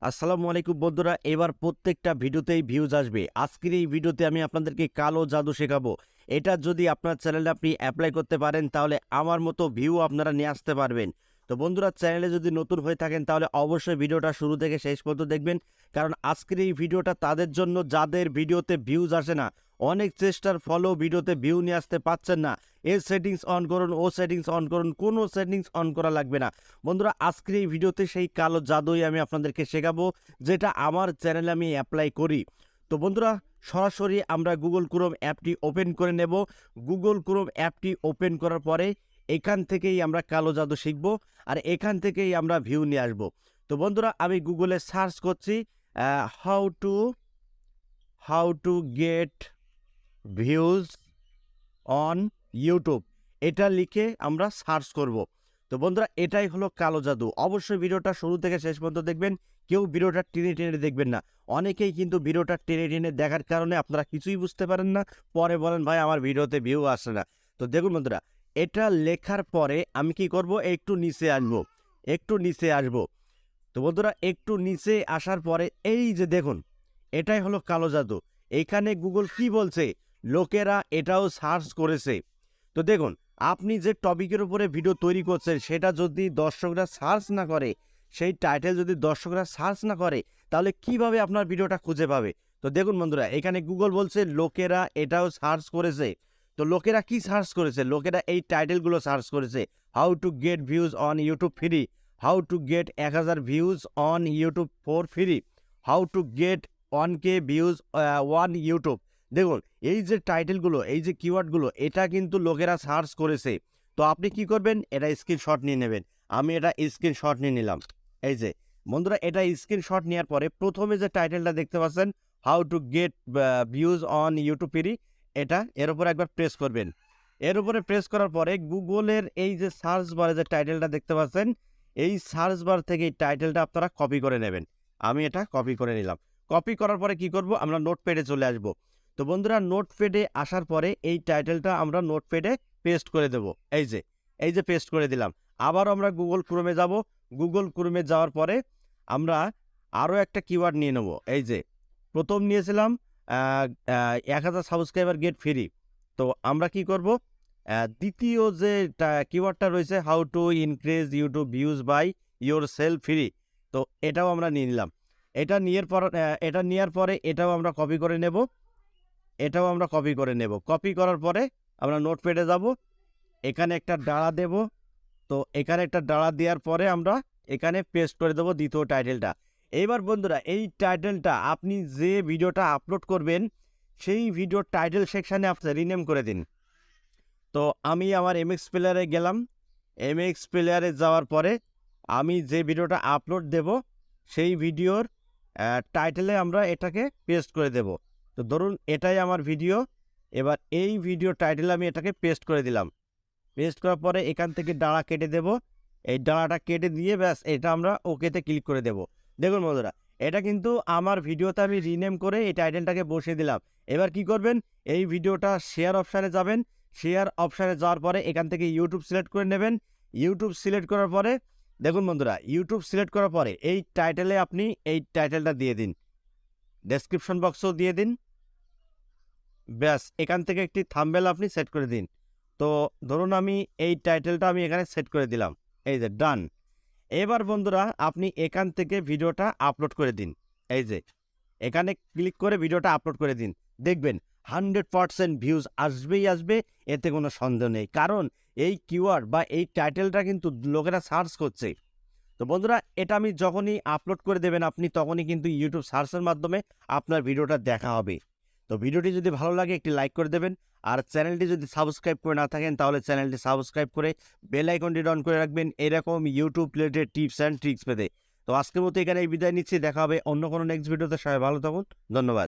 আসসালামু আলাইকুম বন্ধুরা, এবার প্রত্যেকটা ভিডিওতেই ভিউজ আসবে। আজকের এই ভিডিওতে আমি আপনাদেরকে কালো জাদু শেখাবো। এটা যদি আপনার চ্যানেলে আপনি অ্যাপ্লাই করতে পারেন তাহলে আমার মতো ভিউ আপনারা নিয়ে আসতে পারবেন। তো বন্ধুরা, চ্যানেলে যদি নতুন হয়ে থাকেন তাহলে অবশ্যই ভিডিওটা শুরু থেকে শেষ পর্যন্ত দেখবেন, কারণ আজকের এই ভিডিওটা তাদের জন্য যাদের ভিডিওতে ভিউজ আসে না। অনেক চেষ্টার ফলেও ভিডিওতে ভিউ নিয়ে আসতে পারছেন না। এর সেটিংস অন করুন, ও সেটিংস অন করুন, কোনো সেটিংস অন করা লাগবে না। বন্ধুরা, আজকের এই ভিডিওতে সেই কালো জাদুই আমি আপনাদেরকে শেখাবো, যেটা আমার চ্যানেলে আমি অ্যাপ্লাই করি। তো বন্ধুরা, সরাসরি আমরা গুগল ক্রোম অ্যাপটি ওপেন করে নেব। গুগল ক্রোম অ্যাপটি ওপেন করার পরে এখান থেকেই আমরা কালো জাদু শিখব, আর এখান থেকেই আমরা ভিউ নিয়ে আসব। তো বন্ধুরা, আমি গুগলে সার্চ করছি how to get views on YouTube, এটা লিখে আমরা সার্চ করব। তো বন্ধুরা, এটাই হলো কালো জাদু। অবশ্যই ভিডিওটা শুরু থেকে শেষ পর্যন্ত দেখবেন, কেউ ভিডিওটা টেনে টেনে দেখবেন না। অনেকেই কিন্তু ভিডিওটা টেনে টেনে দেখার কারণে আপনারা কিছুই বুঝতে পারেন না, পরে বলেন ভাই আমার ভিডিওতে ভিউ আসে না। তো দেখুন বন্ধুরা, এটা লেখার পরে আমি কি করব, একটু নিচে আসবো। তো বন্ধুরা, একটু নিচে আসার পরে এই যে দেখুন, এটাই হলো কালো জাদু। এখানে গুগল কি বলছে, লোকেরা এটাও সার্চ করেছে। তো দেখুন, আপনি যে টপিকের উপরে ভিডিও তৈরি করছেন সেটা যদি দর্শকরা সার্চ না করে, সেই টাইটেল যদি দর্শকরা সার্চ না করে, তাহলে কিভাবে আপনার ভিডিওটা খুঁজে পাবে? তো দেখুন বন্ধুরা, এখানে গুগল বলছে লোকেরা এটাও সার্চ করেছে। তো লোকেরা কি সার্চ করেছে? লোকেরা এই টাইটেলগুলো সার্চ করেছে। How to get views on YouTube free, how to get 1000 views on YouTube for free, how to get 1K views on YouTube. দেখুন, এই যে টাইটেলগুলো, এই যে কিওয়ার্ডগুলো, এটা কিন্তু লোকেরা সার্চ করেছে। তো আপনি কি করবেন, এটা স্ক্রিনশট নিয়ে নেবেন। আমি এটা স্ক্রিনশট নিয়ে নিলাম। এই যে বন্ধুরা, এটা স্ক্রিনশট নেওয়ার পরে প্রথমে যে টাইটেলটা দেখতে পাচ্ছেন, how to get views on YouTube free, এটা এর উপরে একবার প্রেস করবেন। এর উপরে প্রেস করার পরে গুগলের এই যে সার্চ বারে যে টাইটেলটা দেখতে পাচ্ছেন, এই সার্চ বার থেকে এই টাইটেলটা আপনারা কপি করে নেবেন। আমি এটা কপি করে নিলাম। কপি করার পরে কি করব, আমরা নোটপ্যাডে চলে আসব। তো বন্ধুরা, নোটপ্যাডে আসার পরে এই টাইটেলটা আমরা নোটপ্যাডে পেস্ট করে দেব। এই যে পেস্ট করে দিলাম। আবার আমরা গুগল ক্রোমে যাব। গুগল ক্রোমে যাওয়ার পরে আমরা আরও একটা কিওয়ার্ড নিয়ে নেব। এই যে প্রথম নিয়েছিলাম 1000 সাবস্ক্রাইবার গেট ফ্রি। তো আমরা কি করব, দ্বিতীয় যে কিওয়ার্ডটা রয়েছে, how to increase YouTube views by yourself free, তো এটাও আমরা নিয়ে নিলাম। এটা নেওয়ার পরে এটাও আমরা কপি করে নেব। কপি করার পরে আমরা নোটপ্যাডে যাব। এখানে একটা ডাড়া দেব। তো এখানে একটা ডাড়া দেওয়ার পরে আমরা এখানে পেস্ট করে দেব দ্বিতীয় টাইটেলটা। এইবার বন্ধুরা, এই টাইটেলটা আপনি যে ভিডিওটা আপলোড করবেন সেই ভিডিওর টাইটেল সেকশানে আপনি রিনেম করে দিন। তো আমি আমার এমএক্স প্লেয়ারে গেলাম। এমএক্স প্লেয়ারে যাওয়ার পরে আমি যে ভিডিওটা আপলোড দেব সেই ভিডিওর টাইটেলে আমরা এটাকে পেস্ট করে দেব। তো ধরুন এটাই আমার ভিডিও। এবার এই ভিডিও টাইটেলে আমি এটাকে পেস্ট করে দিলাম। পেস্ট করার পরে এখান থেকে ডাড়া কেটে দেব। এই ডাড়াটা কেটে দিয়ে ব্যাস এটা আমরা ওকেতে ক্লিক করে দেব। দেখুন বন্ধুরা, এটা কিন্তু আমার ভিডিওতে আমি রিনেম করে এই টাইটেলটাকে বসিয়ে দিলাম। এবার কি করবেন, এই ভিডিওটা শেয়ার অপশানে যাবেন। শেয়ার অপশানে যাওয়ার পরে এখান থেকে ইউটিউব সিলেক্ট করে নেবেন। ইউটিউব সিলেক্ট করার পরে দেখুন বন্ধুরা, ইউটিউব সিলেক্ট করার পরে এই টাইটেলে আপনি এই টাইটেলটা দিয়ে দিন, ডেসক্রিপশন বক্সও দিয়ে দিন। ব্যাস এখান থেকে একটি থাম্বনেল আপনি সেট করে দিন। তো ধরুন আমি এই টাইটেলটা আমি এখানে সেট করে দিলাম। এই যে ডান। এবার বন্ধুরা, আপনি এখান থেকে ভিডিওটা আপলোড করে দিন। এই যে এখানে ক্লিক করে ভিডিওটা আপলোড করে দিন। দেখবেন 100% ভিউজ আসবেই আসবে, এতে কোনো সন্দেহ নেই। কারণ এই কিওয়ার্ড বা এই টাইটেলটা কিন্তু লোকেরা সার্চ করছে। তো বন্ধুরা, এটা আমি যখনই আপলোড করে দেবেন আপনি, তখনই কিন্তু ইউটিউব সার্চের মাধ্যমে আপনার ভিডিওটা দেখা হবে। তো ভিডিওটি যদি ভালো লাগে একটি লাইক করে দেবেন, আর চ্যানেলটি যদি সাবস্ক্রাইব করে না থাকেন তাহলে চ্যানেলটি সাবস্ক্রাইব করে বেল আইকনটি অন করে রাখবেন এরকম YouTube related tips and tricks পেতে। তো আজকের মতো এখানে বিদায় নিচ্ছি, দেখা হবে অন্য কোনো নেক্সট ভিডিওতে। সবাই ভালো থাকুন, ধন্যবাদ।